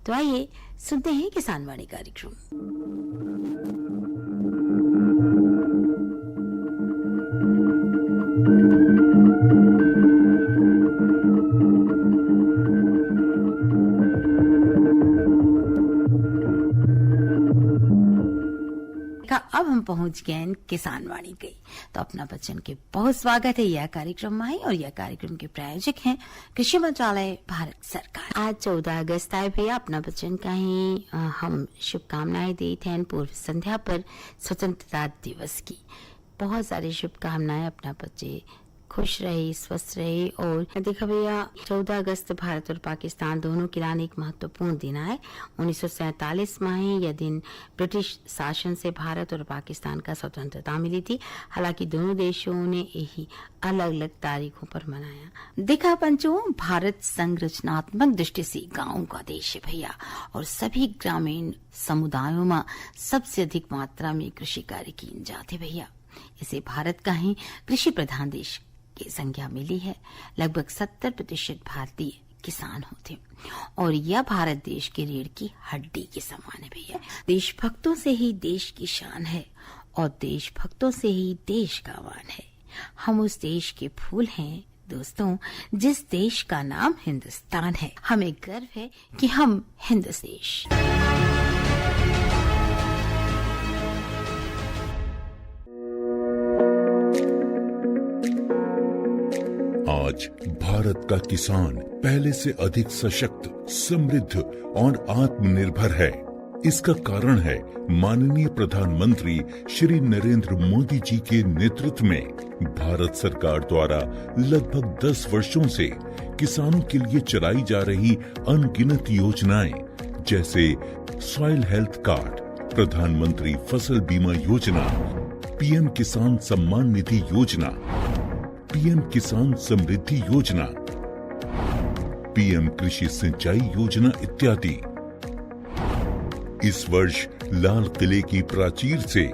तो आइए सुनते हैं किसान वाणी कार्यक्रम। अब हम पहुंच गए किसान वाणी गई तो अपना बच्चन के बहुत स्वागत है यह कार्यक्रम में और यह कार्यक्रम के प्रायोजक हैं कृषि मंत्रालय भारत सरकार। आज 14 अगस्त आए भैया अपना बच्चन का ही हम शुभकामनाएं देते हैं पूर्व संध्या पर स्वतंत्रता दिवस की। बहुत सारी शुभकामनाएं अपना बच्चे खुश रहे स्वस्थ रहे। और देखा भैया 14 अगस्त भारत और पाकिस्तान दोनों के लिए एक महत्वपूर्ण दिन है। 1947 में यह दिन ब्रिटिश शासन से भारत और पाकिस्तान का स्वतंत्रता मिली थी। हालांकि दोनों देशों ने यही अलग अलग तारीखों पर मनाया। देखा पंचों, भारत संरचनात्मक दृष्टि से गाँव का देश है भैया और सभी ग्रामीण समुदायों में सबसे अधिक मात्रा में कृषि कार्य किए जाते भैया। इसे भारत का ही कृषि प्रधान देश की संज्ञा मिली है। लगभग 70% भारतीय किसान होते और यह भारत देश के रीढ़ की हड्डी के समान है भैया। देशभक्तों से ही देश की शान है और देशभक्तों से ही देश का मान है। हम उस देश के फूल हैं दोस्तों जिस देश का नाम हिंदुस्तान है। हमें गर्व है कि हम हिंदुस्तान। आज भारत का किसान पहले से अधिक सशक्त, समृद्ध और आत्मनिर्भर है। इसका कारण है माननीय प्रधानमंत्री श्री नरेंद्र मोदी जी के नेतृत्व में भारत सरकार द्वारा लगभग 10 वर्षों से किसानों के लिए चलाई जा रही अनगिनत योजनाएं, जैसे सॉइल हेल्थ कार्ड, प्रधानमंत्री फसल बीमा योजना, पीएम किसान सम्मान निधि योजना, पीएम किसान समृद्धि योजना, पीएम कृषि सिंचाई योजना इत्यादि। इस वर्ष लाल किले की प्राचीर से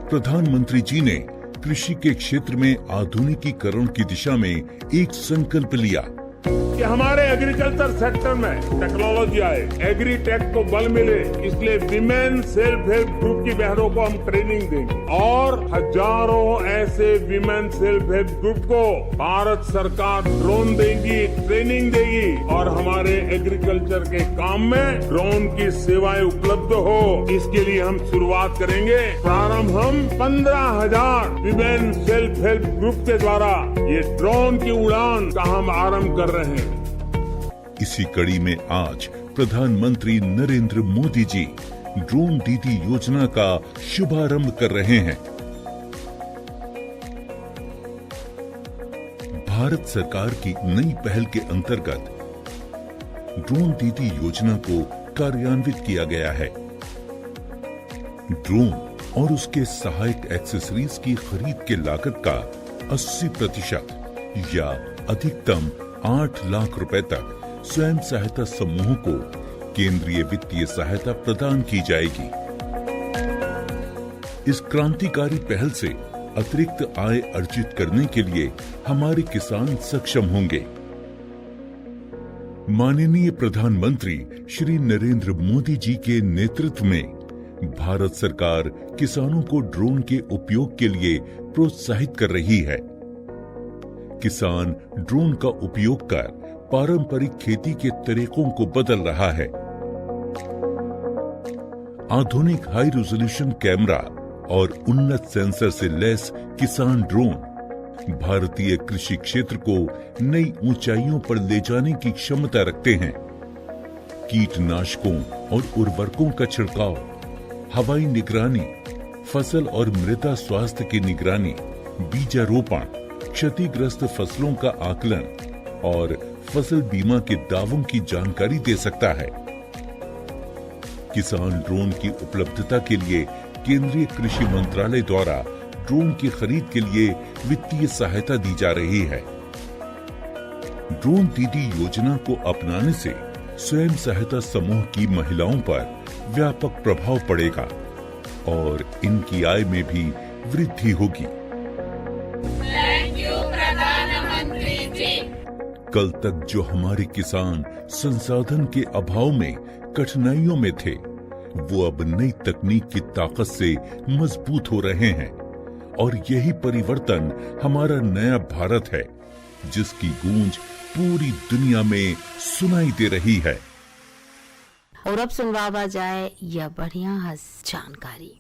प्रधानमंत्री जी ने कृषि के क्षेत्र में आधुनिकीकरण की दिशा में एक संकल्प लिया कि हमारे एग्रीकल्चर सेक्टर में टेक्नोलॉजी आए, एग्री टेक को बल मिले। इसलिए विमेन सेल्फ हेल्प ग्रुप की बहनों को हम ट्रेनिंग देंगे और हजारों ऐसे विमेन सेल्फ हेल्प ग्रुप को भारत सरकार ड्रोन देगी, ट्रेनिंग देगी और हमारे एग्रीकल्चर के काम में ड्रोन की सेवाएं उपलब्ध हो। इसके लिए हम शुरुआत करेंगे। प्रारंभ हम 15,000 विमेन सेल्फ हेल्प ग्रुप के द्वारा ये ड्रोन की उड़ान का हम आरंभ कर रहे हैं। इसी कड़ी में आज प्रधानमंत्री नरेंद्र मोदी जी ड्रोन दीदी योजना का शुभारंभ कर रहे हैं। भारत सरकार की नई पहल के अंतर्गत ड्रोन दीदी योजना को कार्यान्वित किया गया है। ड्रोन और उसके सहायक एक्सेसरीज की खरीद के लागत का 80% या अधिकतम 8 लाख रुपए तक स्वयं सहायता समूहों को केंद्रीय वित्तीय सहायता प्रदान की जाएगी। इस क्रांतिकारी पहल से अतिरिक्त आय अर्जित करने के लिए हमारे किसान सक्षम होंगे। माननीय प्रधानमंत्री श्री नरेंद्र मोदी जी के नेतृत्व में भारत सरकार किसानों को ड्रोन के उपयोग के लिए प्रोत्साहित कर रही है। किसान ड्रोन का उपयोग कर पारंपरिक खेती के तरीकों को बदल रहा है। आधुनिक हाई रेजोल्यूशन कैमरा और उन्नत सेंसर से लैस किसान ड्रोन भारतीय कृषि क्षेत्र को नई ऊंचाइयों पर ले जाने की क्षमता रखते हैं। कीटनाशकों और उर्वरकों का छिड़काव, हवाई निगरानी, फसल और मृदा स्वास्थ्य की निगरानी, बीजारोपण, क्षतिग्रस्त फसलों का आकलन और फसल बीमा के दावों की जानकारी दे सकता है। किसान ड्रोन की उपलब्धता के लिए केंद्रीय कृषि मंत्रालय द्वारा ड्रोन की खरीद के लिए वित्तीय सहायता दी जा रही है। ड्रोन दीदी योजना को अपनाने से स्वयं सहायता समूह की महिलाओं पर व्यापक प्रभाव पड़ेगा और इनकी आय में भी वृद्धि होगी। कल तक जो हमारे किसान संसाधन के अभाव में कठिनाइयों में थे, वो अब नई तकनीक की ताकत से मजबूत हो रहे हैं। और यही परिवर्तन हमारा नया भारत है, जिसकी गूंज पूरी दुनिया में सुनाई दे रही है। और अब सुनवावा जाए यह बढ़िया जानकारी।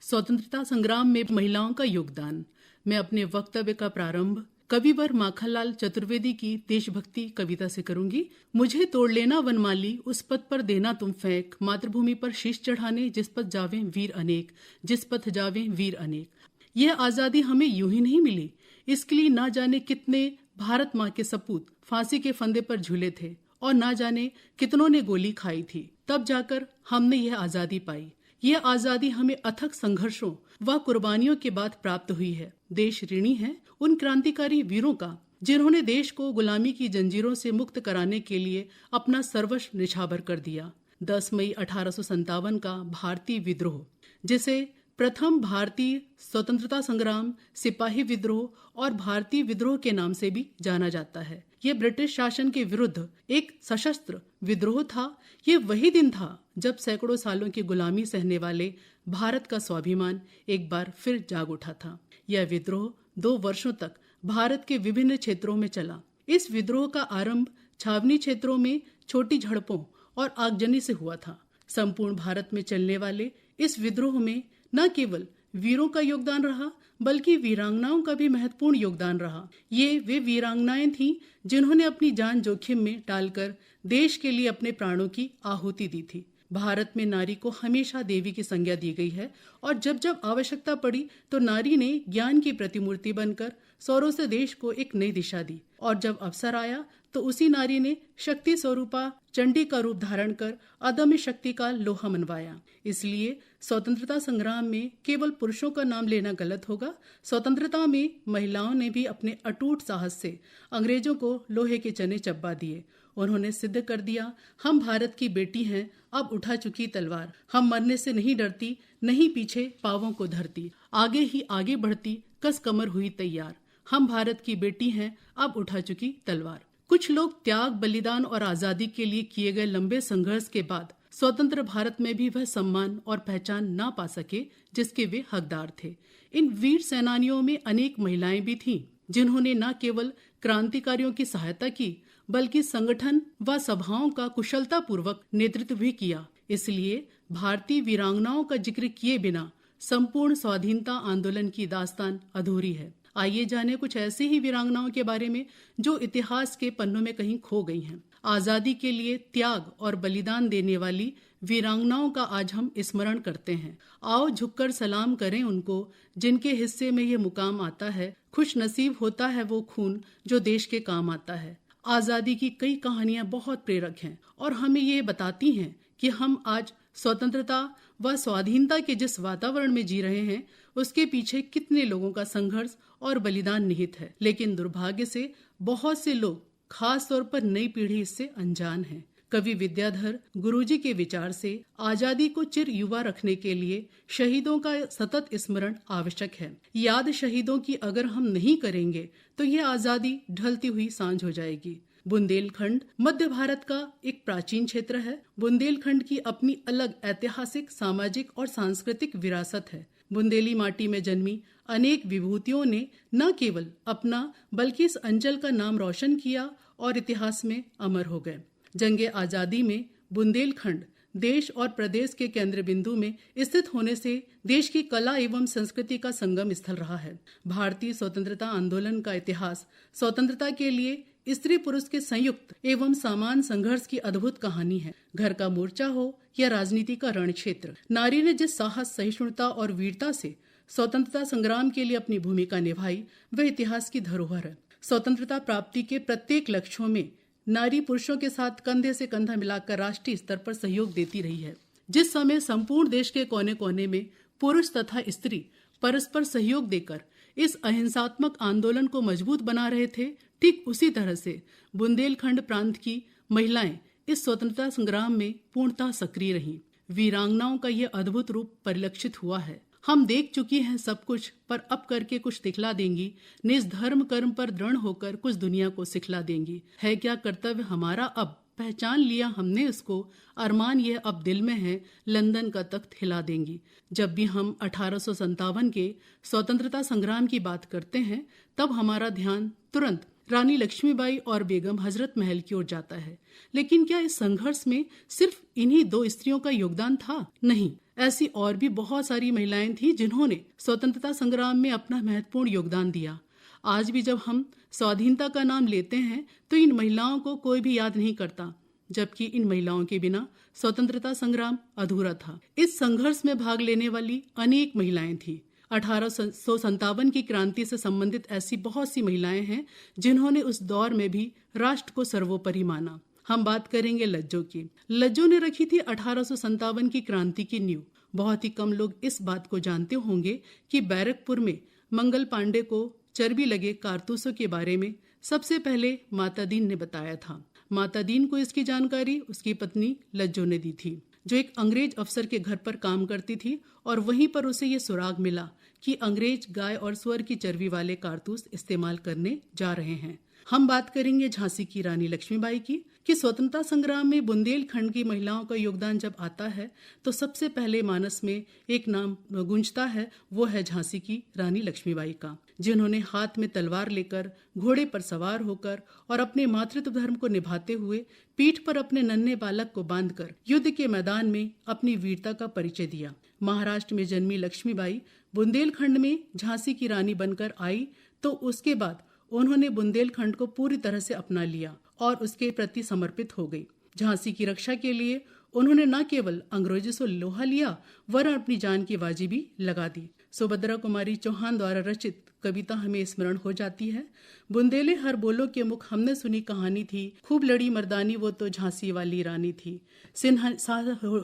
स्वतंत्रता संग्राम में महिलाओं का योगदान। मैं अपने वक्तव्य का प्रारंभ कविवर माखनलाल चतुर्वेदी की देशभक्ति कविता से करूंगी। मुझे तोड़ लेना वनमाली, उस पथ पर देना तुम फेंक, मातृभूमि पर शीश चढ़ाने, जिस पथ जावें वीर अनेक, जिस पथ जावें वीर अनेक। यह आजादी हमें यूं ही नहीं मिली, इसके लिए ना जाने कितने भारत माँ के सपूत फांसी के फंदे पर झूले थे और ना जाने कितनों ने गोली खाई थी। तब जाकर हमने यह आजादी पाई। यह आजादी हमें अथक संघर्षों व कुर्बानियों के बाद प्राप्त हुई है। देश ऋणी है उन क्रांतिकारी वीरों का, जिन्होंने देश को गुलामी की जंजीरों से मुक्त कराने के लिए अपना सर्वस्व निछावर कर दिया। 10 मई 1857 का भारतीय विद्रोह, जिसे प्रथम भारतीय स्वतंत्रता संग्राम, सिपाही विद्रोह और भारतीय विद्रोह के नाम से भी जाना जाता है, यह ब्रिटिश शासन के विरुद्ध एक सशस्त्र विद्रोह था। ये वही दिन था जब सैकड़ों सालों की गुलामी सहने वाले भारत का स्वाभिमान एक बार फिर जाग उठा था। यह विद्रोह 2 वर्षों तक भारत के विभिन्न क्षेत्रों में चला। इस विद्रोह का आरंभ छावनी क्षेत्रों में छोटी झड़पों और आगजनी से हुआ था। संपूर्ण भारत में चलने वाले इस विद्रोह में न केवल वीरों का योगदान रहा, बल्कि वीरांगनाओं का भी महत्वपूर्ण योगदान रहा। ये वे वीरांगनाएं थीं जिन्होंने अपनी जान जोखिम में डालकर देश के लिए अपने प्राणों की आहुति दी थी। भारत में नारी को हमेशा देवी की संज्ञा दी गई है और जब जब आवश्यकता पड़ी तो नारी ने ज्ञान की प्रतिमूर्ति बनकर स्वरों से देश को एक नई दिशा दी, और जब अवसर आया तो उसी नारी ने शक्ति स्वरूपा चंडी का रूप धारण कर अदम्य शक्ति का लोहा मनवाया। इसलिए स्वतंत्रता संग्राम में केवल पुरुषों का नाम लेना गलत होगा। स्वतंत्रता में महिलाओं ने भी अपने अटूट साहस से अंग्रेजों को लोहे के चने चब्बा दिए। उन्होंने सिद्ध कर दिया, हम भारत की बेटी हैं, अब उठा चुकी तलवार, हम मरने से नहीं डरती, नहीं पीछे पांवों को धरती, आगे ही आगे बढ़ती, कस कमर हुई तैयार, हम भारत की बेटी हैं, अब उठा चुकी तलवार। कुछ लोग त्याग, बलिदान और आजादी के लिए किए गए लंबे संघर्ष के बाद स्वतंत्र भारत में भी वह सम्मान और पहचान ना पा सके जिसके वे हकदार थे। इन वीर सेनानियों में अनेक महिलाएं भी थीं, जिन्होंने न केवल क्रांतिकारियों की सहायता की, बल्कि संगठन व सभाओं का कुशलता पूर्वक नेतृत्व भी किया। इसलिए भारतीय वीरांगनाओं का जिक्र किए बिना संपूर्ण स्वाधीनता आंदोलन की दास्तान अधूरी है। आइए जाने कुछ ऐसी ही वीरांगनाओं के बारे में जो इतिहास के पन्नों में कहीं खो गई हैं। आजादी के लिए त्याग और बलिदान देने वाली वीरांगनाओं का आज हम स्मरण करते हैं। आओ झुककर सलाम करें उनको, जिनके हिस्से में ये मुकाम आता है। खुश नसीब होता है वो खून जो देश के काम आता है। आजादी की कई कहानियां बहुत प्रेरक हैं और हमें ये बताती हैं कि हम आज स्वतंत्रता व स्वाधीनता के जिस वातावरण में जी रहे हैं, उसके पीछे कितने लोगों का संघर्ष और बलिदान निहित है। लेकिन दुर्भाग्य से बहुत से लोग, खास तौर पर नई पीढ़ी, इससे अनजान है। कवि विद्याधर गुरुजी के विचार से आजादी को चिर युवा रखने के लिए शहीदों का सतत स्मरण आवश्यक है। याद शहीदों की अगर हम नहीं करेंगे तो ये आजादी ढलती हुई सांझ हो जाएगी। बुंदेलखंड मध्य भारत का एक प्राचीन क्षेत्र है। बुंदेलखंड की अपनी अलग ऐतिहासिक, सामाजिक और सांस्कृतिक विरासत है। बुंदेली माटी में जन्मी अनेक विभूतियों ने न केवल अपना बल्कि इस अंचल का नाम रोशन किया और इतिहास में अमर हो गए। जंगे आजादी में बुंदेलखंड देश और प्रदेश के केंद्र बिंदु में स्थित होने से देश की कला एवं संस्कृति का संगम स्थल रहा है। भारतीय स्वतंत्रता आंदोलन का इतिहास स्वतंत्रता के लिए स्त्री पुरुष के संयुक्त एवं समान संघर्ष की अद्भुत कहानी है। घर का मोर्चा हो या राजनीति का रण क्षेत्र, नारी ने जिस साहस, सहिष्णुता और वीरता से स्वतंत्रता संग्राम के लिए अपनी भूमिका निभाई, वह इतिहास की धरोहर है। स्वतंत्रता प्राप्ति के प्रत्येक लक्ष्यों में नारी पुरुषों के साथ कंधे से कंधा मिलाकर राष्ट्रीय स्तर पर सहयोग देती रही है। जिस समय संपूर्ण देश के कोने कोने में पुरुष तथा स्त्री परस्पर सहयोग देकर इस अहिंसात्मक आंदोलन को मजबूत बना रहे थे, ठीक उसी तरह से बुंदेलखंड प्रांत की महिलाएं इस स्वतंत्रता संग्राम में पूर्णतः सक्रिय रहीं। वीरांगनाओं का यह अद्भुत रूप परिलक्षित हुआ है। हम देख चुकी हैं सब कुछ, पर अब करके कुछ दिखला देंगी। निज धर्म कर्म पर दृढ़ होकर कुछ दुनिया को सिखला देंगी। है क्या कर्तव्य हमारा अब, पहचान लिया हमने उसको। अरमान यह अब दिल में है, लंदन का तख्त हिला देंगी। जब भी हम 1857 के स्वतंत्रता संग्राम की बात करते हैं, तब हमारा ध्यान तुरंत रानी लक्ष्मीबाई और बेगम हजरत महल की ओर जाता है। लेकिन क्या इस संघर्ष में सिर्फ इन्हीं दो स्त्रियों का योगदान था? नहीं, ऐसी और भी बहुत सारी महिलाएं थीं जिन्होंने स्वतंत्रता संग्राम में अपना महत्वपूर्ण योगदान दिया। आज भी जब हम स्वाधीनता का नाम लेते हैं तो इन महिलाओं को कोई भी याद नहीं करता, जबकि इन महिलाओं के बिना स्वतंत्रता संग्राम अधूरा था। इस संघर्ष में भाग लेने वाली अनेक महिलाएं थी। 1857 की क्रांति से संबंधित ऐसी बहुत सी महिलाएं हैं जिन्होंने उस दौर में भी राष्ट्र को सर्वोपरि माना। हम बात करेंगे लज्जो की। लज्जो ने रखी थी 1857 की क्रांति की नींव। बहुत ही कम लोग इस बात को जानते होंगे कि बैरकपुर में मंगल पांडे को चर्बी लगे कारतूसों के बारे में सबसे पहले माता दीन ने बताया था। माता दीन को इसकी जानकारी उसकी पत्नी लज्जो ने दी थी, जो एक अंग्रेज अफसर के घर पर काम करती थी, और वहीं पर उसे ये सुराग मिला कि अंग्रेज गाय और सुअर की चर्बी वाले कारतूस इस्तेमाल करने जा रहे हैं। हम बात करेंगे झांसी की रानी लक्ष्मीबाई की कि स्वतंत्रता संग्राम में बुंदेलखंड की महिलाओं का योगदान जब आता है तो सबसे पहले मानस में एक नाम गूंजता है, वो है झांसी की रानी लक्ष्मीबाई का, जिन्होंने हाथ में तलवार लेकर घोड़े पर सवार होकर और अपने मातृत्व धर्म को निभाते हुए पीठ पर अपने नन्हे बालक को बांधकर युद्ध के मैदान में अपनी वीरता का परिचय दिया। महाराष्ट्र में जन्मी लक्ष्मीबाई बुंदेलखंड में झांसी की रानी बनकर आई तो उसके बाद उन्होंने बुंदेलखंड को पूरी तरह से अपना लिया और उसके प्रति समर्पित हो गई। झांसी की रक्षा के लिए उन्होंने न केवल अंग्रेजों से लोहा लिया वरन अपनी जान की बाजी भी लगा दी। सुभद्रा कुमारी चौहान द्वारा रचित कविता हमें स्मरण हो जाती है। बुंदेले हर बोलो के मुख हमने सुनी कहानी थी, खूब लड़ी मर्दानी वो तो झांसी वाली रानी थी। सिन्हा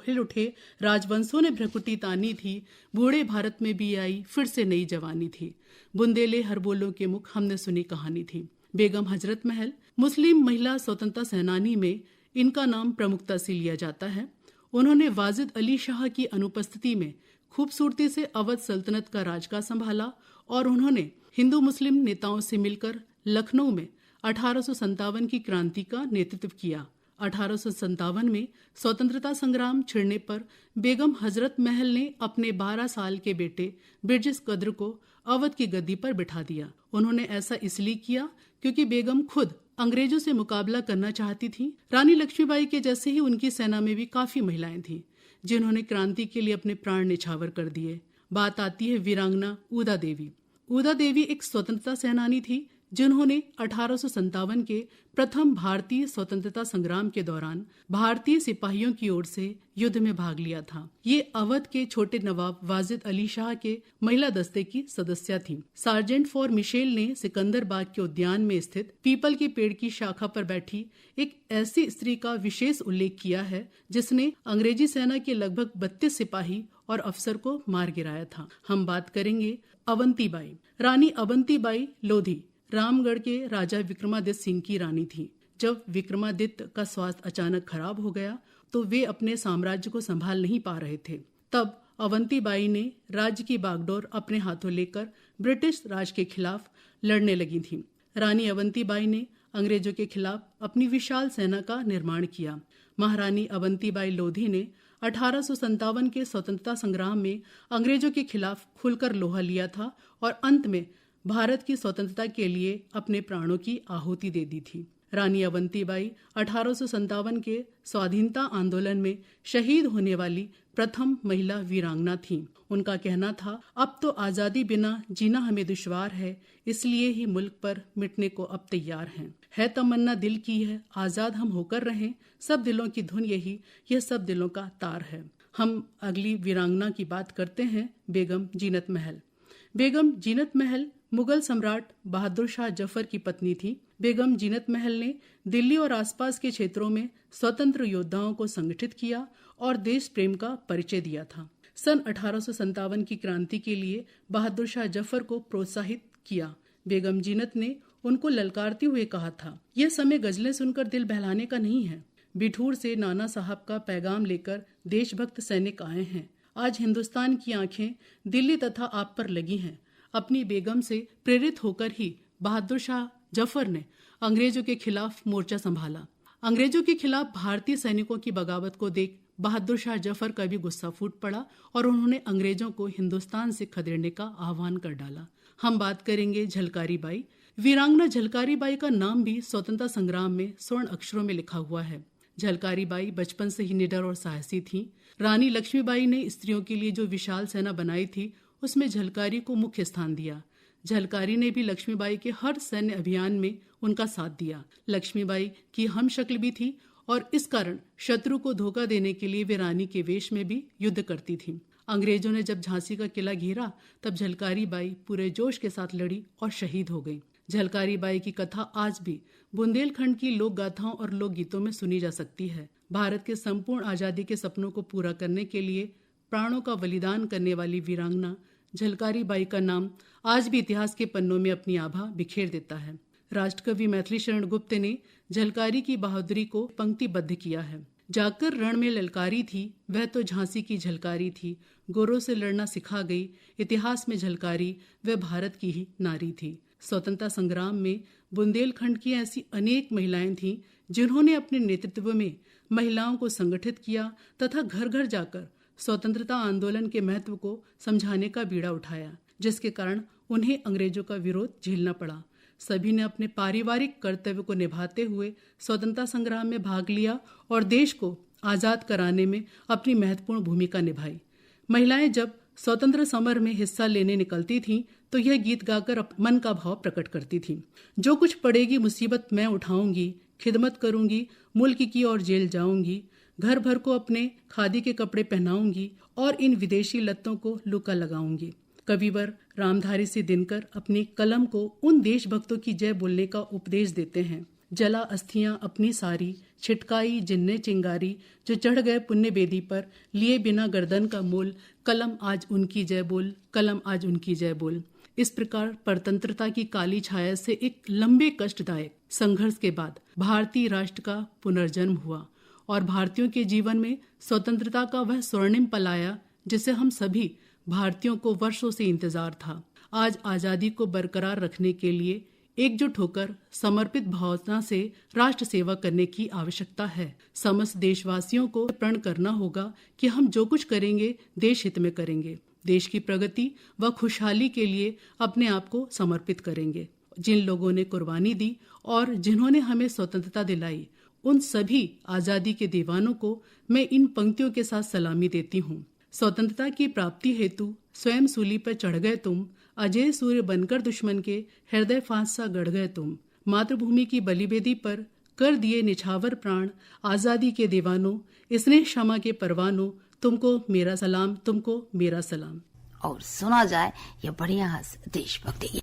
हिल उठे राजवंशों ने भ्रकुटी तानी थी, बूढ़े भारत में भी आई फिर से नई जवानी थी। बुंदेले हर बोलो के मुख हमने सुनी कहानी थी। बेगम हजरत महल मुस्लिम महिला स्वतंत्रता सेनानी में इनका नाम प्रमुखता से लिया जाता है। उन्होंने वाजिद अली शाह की अनुपस्थिति में खूबसूरती से अवध सल्तनत का राजकाज संभाला और उन्होंने हिंदू मुस्लिम नेताओं से मिलकर लखनऊ में 1857 की क्रांति का नेतृत्व किया। 1857 में स्वतंत्रता संग्राम छिड़ने पर बेगम हजरत महल ने अपने 12 साल के बेटे बिरजिस कद्र को अवध की गद्दी पर बिठा दिया। उन्होंने ऐसा इसलिए किया क्योंकि बेगम खुद अंग्रेजों से मुकाबला करना चाहती थी। रानी लक्ष्मीबाई के जैसे ही उनकी सेना में भी काफी महिलाएं थीं जिन्होंने क्रांति के लिए अपने प्राण न्यौछावर कर दिए। बात आती है वीरांगना ऊदा देवी। ऊदा देवी एक स्वतंत्रता सेनानी थी जिन्होंने 1857 के प्रथम भारतीय स्वतंत्रता संग्राम के दौरान भारतीय सिपाहियों की ओर से युद्ध में भाग लिया था। ये अवध के छोटे नवाब वाजिद अली शाह के महिला दस्ते की सदस्य थी। सार्जेंट फॉर मिशेल ने सिकंदर बाग के उद्यान में स्थित पीपल के पेड़ की शाखा पर बैठी एक ऐसी स्त्री का विशेष उल्लेख किया है जिसने अंग्रेजी सेना के लगभग 32 सिपाही और अफसर को मार गिराया था। हम बात करेंगे अवंतीबाई। रानी अवंतीबाई लोधी रामगढ़ के राजा विक्रमादित्य सिंह की रानी थी। जब विक्रमादित्य का स्वास्थ्य अचानक खराब हो गया तो वे अपने साम्राज्य को संभाल नहीं पा रहे थे। तब अवंतीबाई ने राज्य की बागडोर अपने हाथों लेकर ब्रिटिश राज के खिलाफ लड़ने लगी थी। रानी अवंतीबाई ने अंग्रेजों के खिलाफ अपनी विशाल सेना का निर्माण किया। महारानी अवंतीबाई लोधी ने 1857 के स्वतंत्रता संग्राम में अंग्रेजों के खिलाफ खुलकर लोहा लिया था और अंत में भारत की स्वतंत्रता के लिए अपने प्राणों की आहुति दे दी थी। रानी अवंतीबाई 1857 के स्वाधीनता आंदोलन में शहीद होने वाली प्रथम महिला वीरांगना थीं। उनका कहना था, अब तो आजादी बिना जीना हमें दुश्वार है, इसलिए ही मुल्क पर मिटने को अब तैयार हैं। है तमन्ना दिल की है, आजाद हम होकर रहें, सब दिलों की धुन यही, यह सब दिलों का तार है। हम अगली वीरांगना की बात करते हैं, बेगम जीनत महल। बेगम जीनत महल मुगल सम्राट बहादुर शाह जफर की पत्नी थी। बेगम जीनत महल ने दिल्ली और आसपास के क्षेत्रों में स्वतंत्र योद्धाओं को संगठित किया और देश प्रेम का परिचय दिया था। सन 1857 की क्रांति के लिए बहादुर शाह जफर को प्रोत्साहित किया। बेगम जीनत ने उनको ललकारते हुए कहा था, यह समय गजलें सुनकर दिल बहलाने का नहीं है। बिठूर से नाना साहब का पैगाम लेकर देशभक्त सैनिक आए हैं। आज हिंदुस्तान की आंखें दिल्ली तथा आप पर लगी हैं। अपनी बेगम से प्रेरित होकर ही बहादुर शाह जफर ने अंग्रेजों के खिलाफ मोर्चा संभाला। अंग्रेजों के खिलाफ भारतीय सैनिकों की बगावत को देख बहादुर शाह जफर का भी गुस्सा फूट पड़ा और उन्होंने अंग्रेजों को हिंदुस्तान से खदेड़ने का आह्वान कर डाला। हम बात करेंगे झलकारी बाई। वीरांगना झलकारी बाई का नाम भी स्वतंत्रता संग्राम में स्वर्ण अक्षरों में लिखा हुआ है। झलकारी बाई बचपन से ही निडर और साहसी थीं। रानी लक्ष्मीबाई ने स्त्रियों के लिए जो विशाल सेना बनाई थी, उसमें झलकारी को मुख्य स्थान दिया। झलकारी ने भी लक्ष्मीबाई के हर सैन्य अभियान में उनका साथ दिया। लक्ष्मीबाई की हमशक्ल भी थी और इस कारण शत्रु को धोखा देने के लिए वे रानी के वेश में भी युद्ध करती थीं। अंग्रेजों ने जब झांसी का किला घेरा तब झलकारी बाई पूरे जोश के साथ लड़ी और शहीद हो गई। झलकारी बाई की कथा आज भी बुंदेलखंड की लोक गाथाओं और लोक गीतों में सुनी जा सकती है। भारत के संपूर्ण आजादी के सपनों को पूरा करने के लिए प्राणों का बलिदान करने वाली वीरांगना झलकारी बाई का नाम आज भी इतिहास के पन्नों में अपनी आभा बिखेर देता है। राष्ट्रकवि मैथिली शरण गुप्त ने झलकारी की बहादुरी को पंक्तिबद्ध किया है। जाकर रण में ललकारी थी, वह तो झांसी की झलकारी थी। गोरों से लड़ना सिखा गई, इतिहास में झलकारी वह भारत की ही नारी थी। स्वतंत्रता संग्राम में बुंदेलखंड की ऐसी अनेक महिलाएं थीं जिन्होंने अपने नेतृत्व में महिलाओं को संगठित किया तथा घर घर जाकर स्वतंत्रता आंदोलन के महत्व को समझाने का बीड़ा उठाया, जिसके कारण उन्हें अंग्रेजों का विरोध झेलना पड़ा। सभी ने अपने पारिवारिक कर्तव्य को निभाते हुए स्वतंत्रता संग्राम में भाग लिया और देश को आजाद कराने में अपनी महत्वपूर्ण भूमिका निभाई। महिलाएं जब स्वतंत्र समर में हिस्सा लेने निकलती थीं तो यह गीत गाकर मन का भाव प्रकट करती थीं। जो कुछ पड़ेगी मुसीबत मैं उठाऊंगी, खिदमत करूंगी, मुल्क की ओर जेल जाऊंगी, घर भर को अपने खादी के कपड़े पहनाऊंगी और इन विदेशी लत्तों को लुका लगाऊंगी। कविवर रामधारी सिंह दिनकर अपनी कलम को उन देशभक्तों की जय बोलने का उपदेश देते हैं। जला अस्थियां अपनी सारी, छिटकाई जिनने चिंगारी, जो चढ़ गए पुण्य बेदी पर, लिए बिना गर्दन का मोल, कलम आज उनकी जय बोल, कलम आज उनकी जय बोल। इस प्रकार परतंत्रता की काली छाया से एक लंबे कष्टदायक संघर्ष के बाद भारतीय राष्ट्र का पुनर्जन्म हुआ और भारतीयों के जीवन में स्वतंत्रता का वह स्वर्णिम पल आया जिसे हम सभी भारतीयों को वर्षों से इंतजार था। आज आजादी को बरकरार रखने के लिए एकजुट होकर समर्पित भावना से राष्ट्र सेवा करने की आवश्यकता है। समस्त देशवासियों को प्रण करना होगा कि हम जो कुछ करेंगे देश हित में करेंगे, देश की प्रगति व खुशहाली के लिए अपने आप को समर्पित करेंगे। जिन लोगों ने कुर्बानी दी और जिन्होंने हमें स्वतंत्रता दिलाई, उन सभी आजादी के दीवानों को मैं इन पंक्तियों के साथ सलामी देती हूँ। स्वतंत्रता की प्राप्ति हेतु स्वयं सूली पर चढ़ गए तुम, अजय सूर्य बनकर दुश्मन के हृदय फांस सा गढ़ गए तुम। मातृभूमि की बलिवेदी पर कर दिए निछावर प्राण, आजादी के दीवानों, स्नेह क्षमा के परवानों, तुमको मेरा सलाम, तुमको मेरा सलाम। और सुना जाए यह बढ़िया देशभक्ति।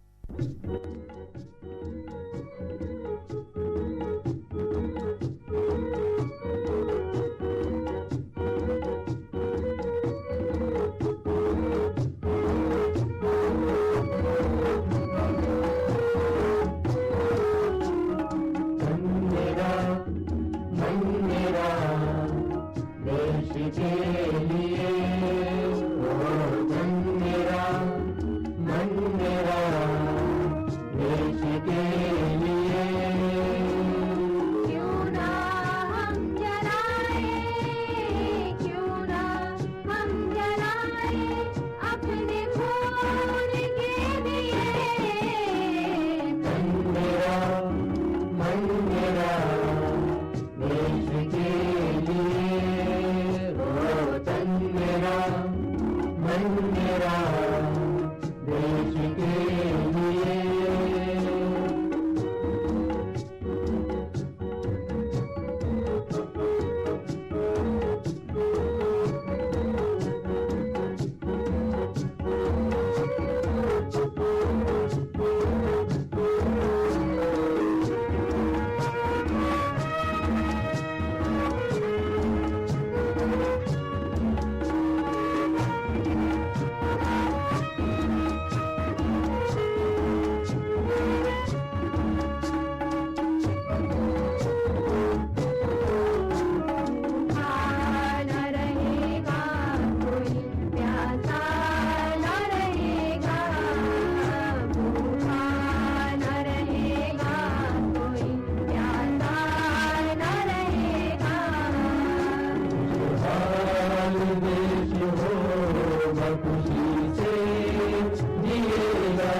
देश होगा खुशी से जिएगा,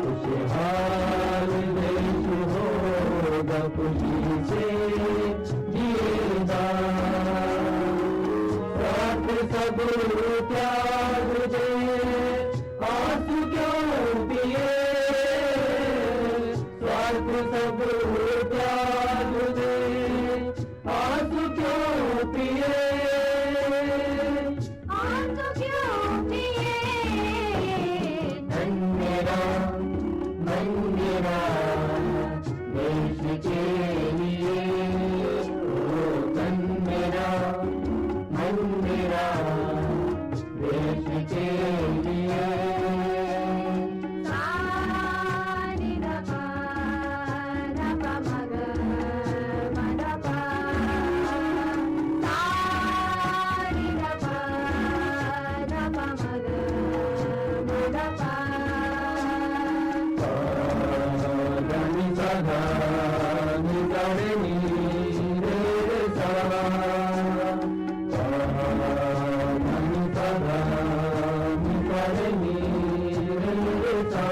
खुशहाल देश होगा खुशी से जिएगा। स्वार्थ सब त्याग दे, आंसू क्यों पिए, स्वार्थ सब त्याग दे, आंसू क्यों पिए, आंसू क्यों पिए। धन मेरा देश के लिए, ओ धन मेरा देश के लिए। सारी रपा रपा मग मदपा, सारी रपा रपा मग मदपा। धनी सदा निकलनी रे सा, धनी सदा निकलनी रे सा।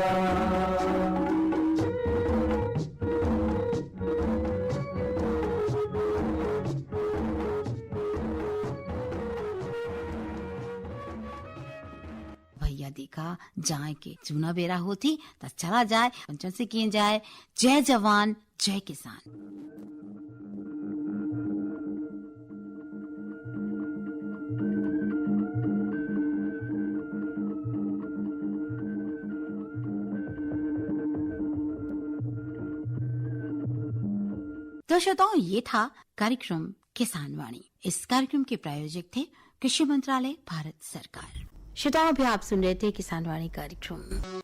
भैया देखा जाए के चूना बेरा होती तो चला जाए पंचन से किए जाए जय जवान जय किसान। तो श्रोताओं, ये था कार्यक्रम किसान वाणी। इस कार्यक्रम के प्रायोजक थे कृषि मंत्रालय भारत सरकार। श्रोताओं, अभी आप सुन रहे थे किसान वाणी कार्यक्रम।